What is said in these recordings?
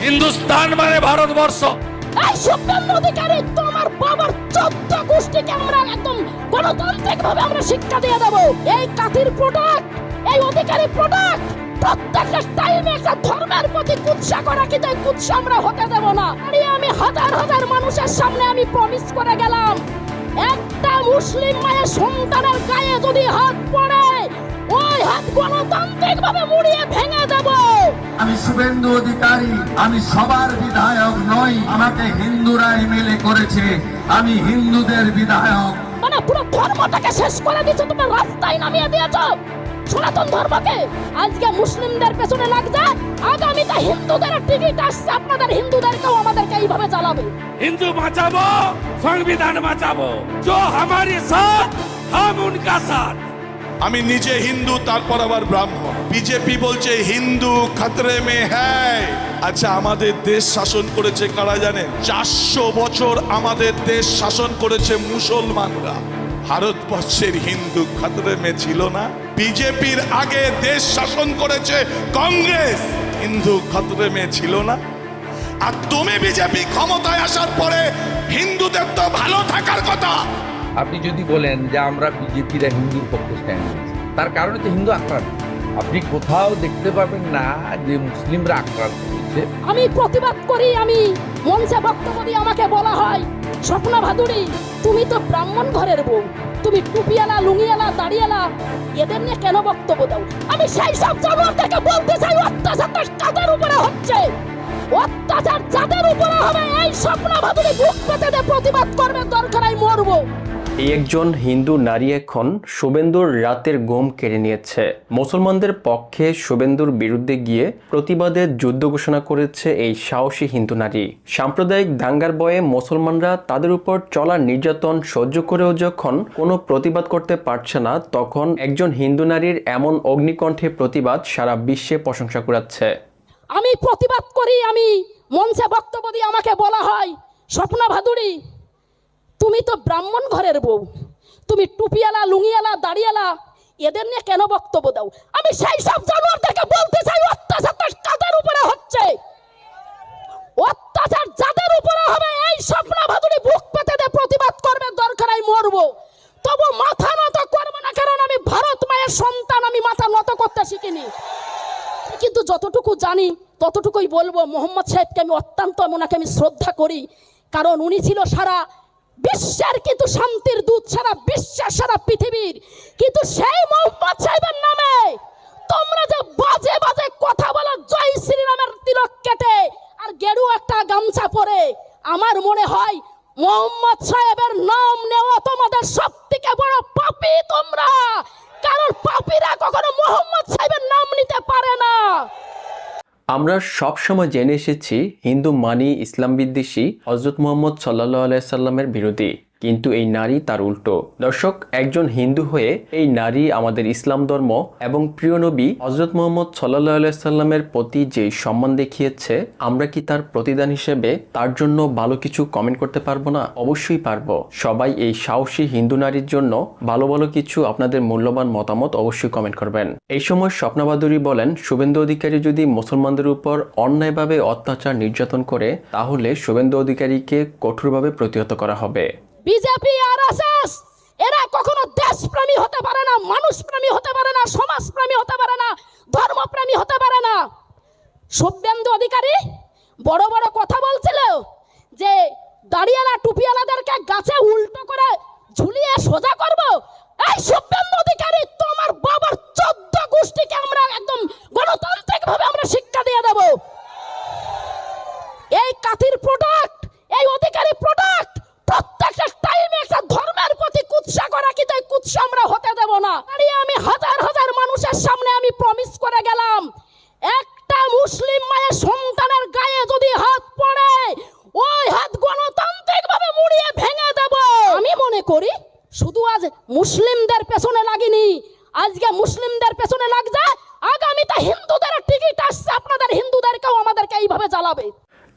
হিন্দুস্তান মানে ভারতবর্ষ। এই শুভেন্দু অধিকারী, তোমার বাবার 14 গোষ্ঠীকে আমরা একদম গণতান্ত্রিক ভাবে আমরা শিক্ষা দিয়ে দেব। এই কাতির প্রোডাক্ট, এই অধিকারী প্রোডাক্ট, প্রত্যেকটা টাইমে একটা ধর্মের প্রতি কুৎসা করা, কিন্তু এই কুৎসা আমরা হতে দেব না। আমি হাজার হাজার মানুষের সামনে আমি প্রমিস করে গেলাম, একটা মুসলিম মায়ের সন্তানের গায়ে যদি হাত পড়ে, ওই হাত গণতান্ত্রিক ভাবে মুড়িয়ে ভেঙে দেব। আমি শুভেন্দু অধিকারী, আমি সবার বিধায়ক নই, আমাকে হিন্দুরা এমএলএ করেছে, আমি হিন্দুদের বিধায়ক। মানে পুরো ধর্মটাকে শেষ করে দিয়েছো, তোমরা রাস্তায় নামিয়ে দিয়েছো সনাতন ধর্মকে। আজকে মুসলিমদের পেছনে লাগছে, আগামীতে হিন্দুদের টিকিট আসছে, আপনাদের হিন্দুদেরকেও আমাদেরকে এইভাবে জ্বালাবে। হিন্দু বাঁচাবো, সংবিধান বাঁচাবো, जो हमारे साथ हम उनका साथ। আমি নিজে হিন্দু, তারপর আবার ব্রাহ্মণ। বিজেপি বলছে হিন্দু খতরে মে হ্যায়। আচ্ছা, আমাদের দেশ শাসন করেছে কারা জানেন? 400 বছর আমাদের দেশ শাসন করেছে মুসলমানরা। ভারতবর্ষের হিন্দু খতরে মে ছিল না? বিজেপির আগে দেশ শাসন করেছে কংগ্রেস, হিন্দু খতরে মে ছিল না? আর তুমি বিজেপি ক্ষমতায় আসার পরে হিন্দুদের তো ভালো থাকার কথা। আপনি যদি বলেন যে আমরা বিজেপিরা হিন্দুর পক্ষে স্ট্যান্ড নিয়েছি, তার কারণে তো হিন্দু আক্রান্ত। আপনি কোথাও দেখতে পাবেন না যে মুসলিমরা আক্রান্ত হয়েছে। আমি প্রতিবাদ করি, আমি মঞ্চে বক্তব্য দিয়ে আমাকে বলা হয়, স্বপ্না ভাদুড়ী তুমি তো ব্রাহ্মণ ঘরের বউ, তুমি টুপিওয়ালা, লুঙ্গিওয়ালা, দাড়িওয়ালা, এদের নিয়ে কেন বক্তব্য দাও? আমি সেই সব জানোয়ারদেরকে বলতে চাই, অত্যাচারটা কাদের উপরে হচ্ছে? অত্যাচার যাদের উপরে হবে, এই স্বপ্না ভাদুড়ী বুক পেতে দিয়ে প্রতিবাদ করবে, দরকার হয় মরবো। এই একজন হিন্দু নারী এখন শুভেন্দুর রাতের ঘুম কেড়ে নিয়েছে। মুসলমানদের পক্ষে শুভেন্দুর বিরুদ্ধে গিয়ে প্রতিবাদের যুদ্ধ ঘোষণা করেছে এই সাহসী হিন্দু নারী। সাম্প্রদায়িক দাঙ্গার ভয়ে মুসলমানরা তাদের উপর চলা নির্যাতন সহ্য করেও যখন কোনো প্রতিবাদ করতে পারছে না, তখন একজন হিন্দু নারীর এমন অগ্নিকণ্ঠে প্রতিবাদ সারা বিশ্বে প্রশংসা কুড়াচ্ছে। আমি প্রতিবাদ করি, আমি মঞ্চে বক্তব্য দিয়ে আমাকে বলা হয়, স্বপ্না ভাদুড়ী তুমি তো ব্রাহ্মণ ঘরের বউ, তুমি টুপিওয়ালা, লুঙ্গিওয়ালা, দাড়িওয়ালা, এদের নিয়ে কেন বক্তব্য দাও? আমি সেই সব জানোয়ারদেরকে বলতে চাই, অত্যাচারটা কাদের উপরে হচ্ছে? অত্যাচার যাদের উপরে হবে, এই স্বপ্না ভাদুড়ী বুক পেতে দিয়ে প্রতিবাদ করবে, দরকার হয় মরবো। তবু মাথা নত করবো না, কারণ আমি ভারত মায়ের সন্তান, আমি মাথা নত করতে শিখিনি। কিন্তু যতটুকু জানি ততটুকুই বলবো। মোহাম্মদ সাহেবকে আমি অত্যন্ত, ওনাকে আমি শ্রদ্ধা করি, কারণ উনি ছিল সারা বিশ্বের কিন্তু শান্তির দূত, সারা বিশ্বের, সারা পৃথিবীর। কিন্তু সেই মোহাম্মদ সাহেবের নামে তোমরা যে বাজে বাজে কথা বলো, জয় শ্রীরামের তিলক কেটে আর গেরু একটা গামছা পরে, আমার মনে হয় মোহাম্মদ সাহেবের নাম নেওয়া তোমাদের সবথেকে বড় পাপী তোমরা, কারণ পাপীরা কখনো মোহাম্মদ সাহেবের নাম নিতে পারে না। আমরা সব সময় জেনে এসেছি হিন্দু মানি ইসলাম বিদ্বেষী, হযরত মুহাম্মদ সাল্লাল্লাহু আলাইহি সাল্লামের বিরোধী, কিন্তু এই নারী তার উল্টো। দর্শক, একজন হিন্দু হয়ে এই নারী আমাদের ইসলাম ধর্ম এবং প্রিয় নবী হযরত মুহাম্মদ সাল্লাল্লাহু আলাইহি সাল্লামের প্রতি যে সম্মান দেখিয়েছে, আমরা কি তার প্রতিদান হিসেবে তার জন্য ভালো কিছু কমেন্ট করতে পারবো না? অবশ্যই পারবো। সবাই এই সাহসী হিন্দু নারীর জন্য ভালো ভালো কিছু আপনাদের মূল্যবান মতামত অবশ্যই কমেন্ট করবেন। এই সময় স্বপ্না ভাদুড়ী বলেন, শুভেন্দু অধিকারী যদি মুসলমানদের উপর অন্যায়ভাবে অত্যাচার নির্যাতন করে, তাহলে শুভেন্দু অধিকারীকে কঠোরভাবে প্রতিহত করা হবে। বিজেপি আর আরএসএস এরা কখনো দেশপ্রেমী হতে পারে না, মানুষপ্রেমী হতে পারে না, সমাজপ্রেমী হতে পারে না, ধর্মপ্রেমী হতে পারে না। শুভেন্দু অধিকারী বড় বড় কথা বলছিল যে দাড়িওয়ালা, টুপিওয়ালাদেরকে গাছে উল্টো করে ঝুলিয়ে সোজা করব। এই শুভেন্দু অধিকারী, তোমার বাবার 14 গোষ্ঠীকে আমরা একদম গণতান্ত্রিক ভাবে আমরা শিক্ষা দিয়ে দেব। এই কাতির প্রোডাক্ট, এই অধিকারী প্রোডাক্ট, প্রত্যেকটা টাইমে একটা ধর্মের প্রতি কুৎসা করা, কিন্তু এই কুৎসা আমরা হতে দেব না। আমি হাজার হাজার মানুষের সামনে আমি প্রমিস করে গেলাম, একটা মুসলিম মায়ের সন্তানের গায়ে যদি হাত পড়ে, ওই হাত গণতান্ত্রিক ভাবে মুড়িয়ে ভেঙে দেব। আমি মনে করি শুধু আজ মুসলিমদের পেছনে লাগিনি, আজকে মুসলিমদের পেছনে লাগছে, আগামীতে হিন্দুদের টিকিট আসছে, আপনাদের হিন্দুদেরকেও আমাদেরকে এইভাবে জ্বালাবে।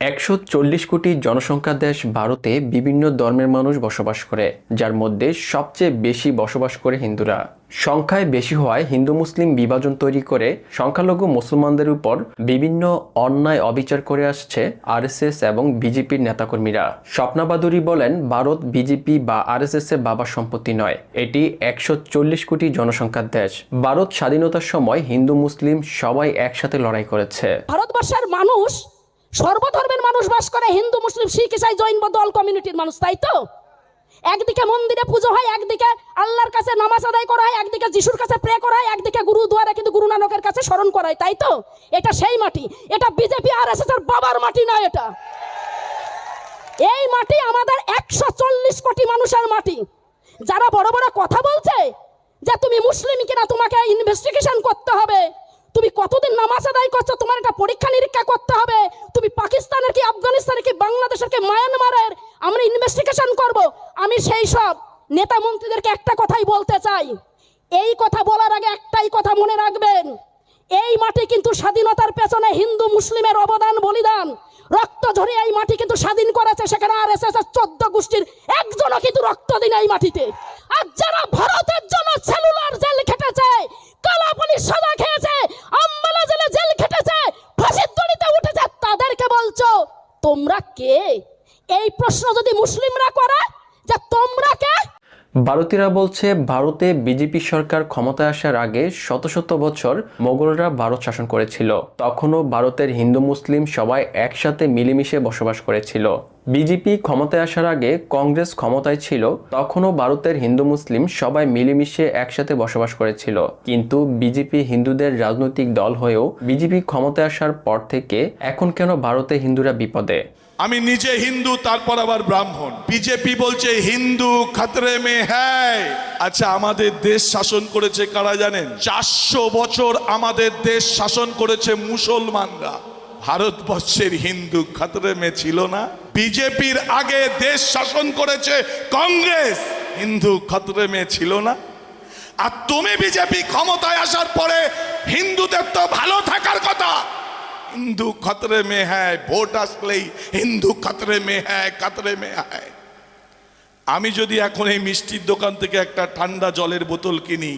140 কোটি জনসংখ্যার দেশ ভারতে বিভিন্ন ধর্মের মানুষ বসবাস করে, যার মধ্যে সবচেয়ে বেশি বসবাস করে হিন্দুরা। সংখ্যায় বেশি হওয়ায় হিন্দু মুসলিম বিভাজন তৈরি করে সংখ্যালঘু মুসলমানদের উপর বিভিন্ন অন্যায় অবিচার করে আসছে আরএসএস এবং বিজেপির নেতাকর্মীরা। স্বপ্না বাদুরী বলেন, ভারত বিজেপি বা আরএসএস এর বাবার সম্পত্তি নয়, এটি 140 কোটি জনসংখ্যার দেশ। ভারত স্বাধীনতার সময় হিন্দু মুসলিম সবাই একসাথে লড়াই করেছে। ভারতবর্ষের মানুষ সর্বধর্মের মানুষ বাস করে, হিন্দু মুসলিম শিখ ইসাই জৈন বৌদ্ধ অল কমিউনিটির মানুষ, তাই তো? একদিকে মন্দিরে পুজো হয়, একদিকে আল্লাহর কাছে নামাজ আদায় করা হয়, একদিকে যিশুর কাছে প্রে করা হয়, একদিকে গুরুদুয়ারে কিন্তু গুরু নানকের কাছে স্মরণ করা হয়, তাই তো? এটা সেই মাটি, এটা বিজেপি আরএসএস এর বাবার মাটি নয়। এটা এই মাটি আমাদের 140 কোটি মানুষের মাটি। যারা বড় বড় কথা বলছে যে তুমি মুসলিম কিনা তোমাকে ইনভেস্টিগেশন করতে হবে, তুমি কতদিন নামাজ আদায় করছো তোমার এটা পরীক্ষা নিরীক্ষা করতে হবে, তুমি পাকিস্তানের কি আফগানিস্তানের কি বাংলাদেশের কি মায়ানমারের আমরা ইনভেস্টিগেশন করব, আমি সেই সব নেতা মন্ত্রীদেরকে একটা কথাই বলতে চাই। এই কথা বলার আগে একটাই কথা মনে রাখবেন, এই মাটি কিন্তু স্বাধীনতার পেছনে হিন্দু মুসলিমের অবদান বলিদান, রক্ত ঝরিয়ে এই মাটি কিন্তু স্বাধীন করেছে। সেখানে আরএসএস এর 14 গোষ্ঠীর একজনও কিন্তু রক্ত দিন এই মাটিতে। আর যারা ভারতের জন্য সেলুলার জেল খেটেছে, কালাপানি সাজা খেয়েছে, আম্বালা জেলে জেল খেটেছে, ফাঁসির দড়িতে উঠেছে, তাদেরকে বলছো তোমরা কে? এই প্রশ্ন যদি মুসলিমরা করে যে তোমরা কে, ভারতীয়রা বলছে ভারতে বিজেপি সরকার ক্ষমতায় আসার আগে শত শত বছর মোগলরা ভারত শাসন করেছিল, তখনও ভারতের হিন্দু মুসলিম সবাই একসাথে মিলেমিশে বসবাস করেছিল। বিজেপি ক্ষমতায় আসার আগে কংগ্রেস ক্ষমতায় ছিল, তখনও ভারতের হিন্দু মুসলিম সবাই মিলেমিশে একসাথে বসবাস করেছিল। কিন্তু বিজেপি হিন্দুদের রাজনৈতিক দল হয়েও বিজেপি ক্ষমতায় আসার পর থেকে এখন কেন ভারতে হিন্দুরা বিপদে? আমি নিজে হিন্দু, তারপর আবার ব্রাহ্মণ। বিজেপি বলছে হিন্দু খতরে মে হ্যায়। আচ্ছা, আমাদের দেশ শাসন করেছে কারা জানেন? 400 বছর আমাদের দেশ শাসন করেছে মুসলমানরা। ভারতবর্ষের হিন্দু খতরে মে ছিল না? বিজেপির আগে দেশ শাসন করেছে কংগ্রেস, হিন্দু খতরে মে ছিল না? আর তুমি বিজেপি ক্ষমতায় আসার পরে হিন্দুদের তো ভালো থাকার কথা, হিন্দু খতরে মে হ্যায়, ভোট আসলেই হিন্দু খতরে মে হ্যায়, খতরে মে হ্যায়। আমি যদি এখন এই মিষ্টির দোকান থেকে একটা ঠান্ডা জলের বোতল কিনি,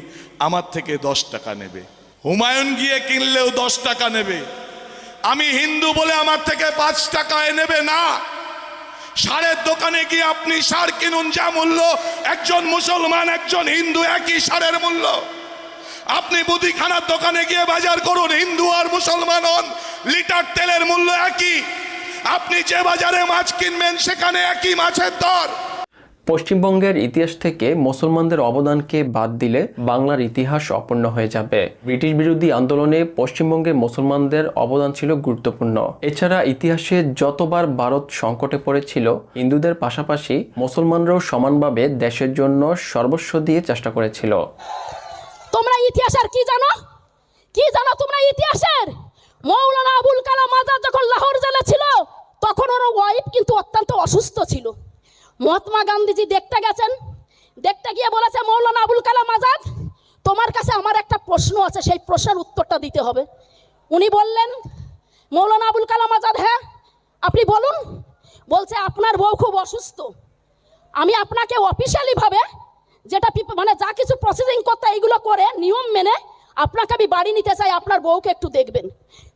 আমার থেকে 10 টাকা নেবে। হুমায়ুন গিয়ে কিনলেও 10 টাকা নেবে। আমি হিন্দু বলে আমার থেকে 5 টাকায় নেবে না। সারের দোকানে গিয়ে আপনি সার কিনুন, যা মূল্য, একজন মুসলমান একজন হিন্দু একই সারের মূল্য। আপনি মুদিখানার দোকানে গিয়ে বাজার করুন, হিন্দু আর মুসলমান হন, লিটার তেলের মূল্য একই। আপনি যে বাজারে মাছ কিনবেন সেখানে একই মাছের দর। পশ্চিমবঙ্গের ইতিহাস থেকে মুসলমানদের অবদানকে বাদ দিলে বাংলার ইতিহাস অপূর্ণ হয়ে যাবে। ব্রিটিশ বিরোধী আন্দোলনে পশ্চিমবঙ্গের মুসলমানদের অবদান ছিল গুরুত্বপূর্ণ। এছাড়া ইতিহাসে যতবার ভারত সংকটে পড়েছিল, হিন্দুদের পাশাপাশি মুসলমানরাও সমানভাবে দেশের জন্য সর্বস্ব দিয়ে চেষ্টা করেছিল। তোমরা ইতিহাসের কি জানো? কি জানো তোমরা ইতিহাসের? মৌলানা আবুল কালাম আজাদ যখন লাহোর জেলে ছিল, তখন ওর ওয়াইফ কিন্তু অত্যন্ত অসুস্থ ছিল। মহাত্মা গান্ধীজি দেখতে গেছেন, দেখতে গিয়ে বলেছে, মৌলানা আবুল কালাম আজাদ, তোমার কাছে আমার একটা প্রশ্ন আছে, সেই প্রশ্নের উত্তরটা দিতে হবে। উনি বললেন, মৌলানা আবুল কালাম আজাদ, হ্যাঁ আপনি বলুন। বলছে, আপনার বউ খুব অসুস্থ, আমি আপনাকে অফিসিয়ালি ভাবে যেটা মানে যা কিছু প্রসেসিং করতে এইগুলো করে নিয়ম মেনে আপনাকে আমি বাড়ি নিতে চাই, আপনার বউকে একটু দেখবেন।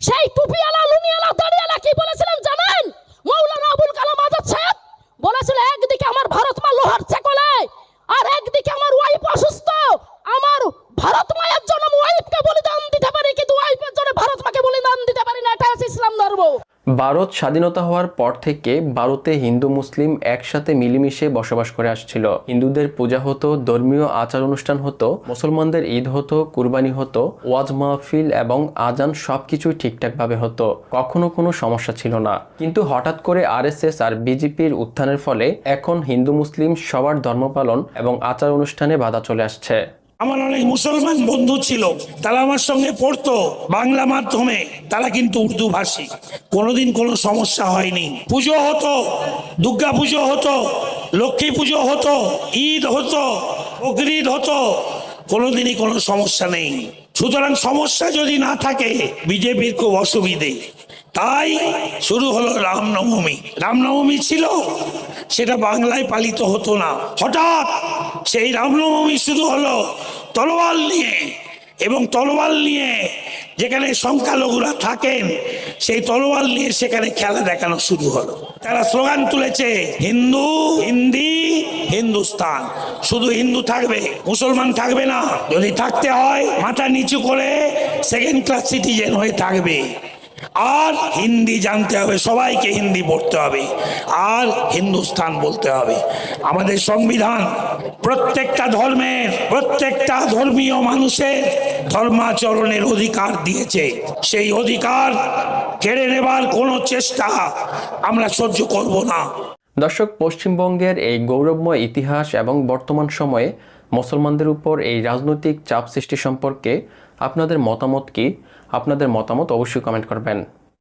সেই টুপিওয়ালা লুঙ্গিওয়ালা দাড়িওয়ালা কি বলেছিলেন জানেন? মৌলানা আবুল কালাম আজাদ সাহেব বলেছিল, একদিকে আমার ভারত মা লোহার চেকলে, আর একদিকে আমার ওয়াইফ অসুস্থ। আমার ভারত মায়ের জন্য ওয়াইফকে বলিদান দিতে পারি, কিন্তু ওয়াইফের জন্য ভারত মাকে বলিদান দিতে পারি না। এটা হচ্ছে ইসলাম ধর্ম। ভারত স্বাধীনতা হওয়ার পর থেকে ভারতে হিন্দু মুসলিম একসাথে মিলেমিশে বসবাস করে আসছিল। হিন্দুদের পূজা হতো, ধর্মীয় আচার অনুষ্ঠান হতো, মুসলমানদের ঈদ হতো, কুরবানি হতো, ওয়াজ মাহফিল এবং আজান সবকিছুই ঠিকঠাক ভাবে হতো, কখনো কোনো সমস্যা ছিল না। কিন্তু হঠাৎ করে আরএসএস আর বিজেপির উত্থানের ফলে এখন হিন্দু মুসলিম সবার ধর্ম পালন এবং আচার অনুষ্ঠানে বাধা চলে আসছে। আমার অনেক মুসলমান বন্ধু ছিল, তারা আমার সঙ্গে পড়তো বাংলা মাধ্যমে, তারা কিন্তু উর্দু ভাষী। কোনোদিন কোনো সমস্যা হয়নি। পুজো হতো, দুর্গা পুজো হতো, লক্ষ্মী পুজো হতো, ঈদ হতো, বকরিদ হতো, কোনোদিনই কোনো সমস্যা নেই। সুতরাং সমস্যা যদি না থাকে, বিজেপির খুব অসুবিধে। তাই শুরু হলো রামনবমী। রামনবমী ছিল, সেটা বাংলায় পালিত হতো না। হঠাৎ সেই রামনবমী শুরু হলো তলোয়ার নিয়ে, এবং তলোয়ার নিয়ে যেখানে সংখ্যালঘুরা থাকেন সেই তলোয়ার নিয়ে সেখানে খেলা দেখানো শুরু হলো। তারা স্লোগান তুলেছে, হিন্দু, হিন্দি, হিন্দুস্তান। শুধু হিন্দু থাকবে, মুসলমান থাকবে না। যদি থাকতে হয় মাথা নিচু করে সেকেন্ড ক্লাস সিটিজেন হয়ে থাকবে। আর হিন্দি জানতে হবে, সবাইকে হিন্দি পড়তে হবে, আর হিন্দুস্তান বলতে হবে। আমাদের সংবিধান প্রত্যেকটা ধর্মের, প্রত্যেকটা ধর্মীয় মানুষের ধর্মাচরণের অধিকার দিয়েছে। সেই অধিকার কেড়ে নেবার কোনো চেষ্টা আমরা সহ্য করব না। দর্শক, পশ্চিমবঙ্গের এই গৌরবময় ইতিহাস এবং বর্তমান সময়ে মুসলমানদের উপর এই রাজনৈতিক চাপ সৃষ্টি সম্পর্কে আপনাদের মতামত কি? আপনাদের মতামত অবশ্যই কমেন্ট করবেন।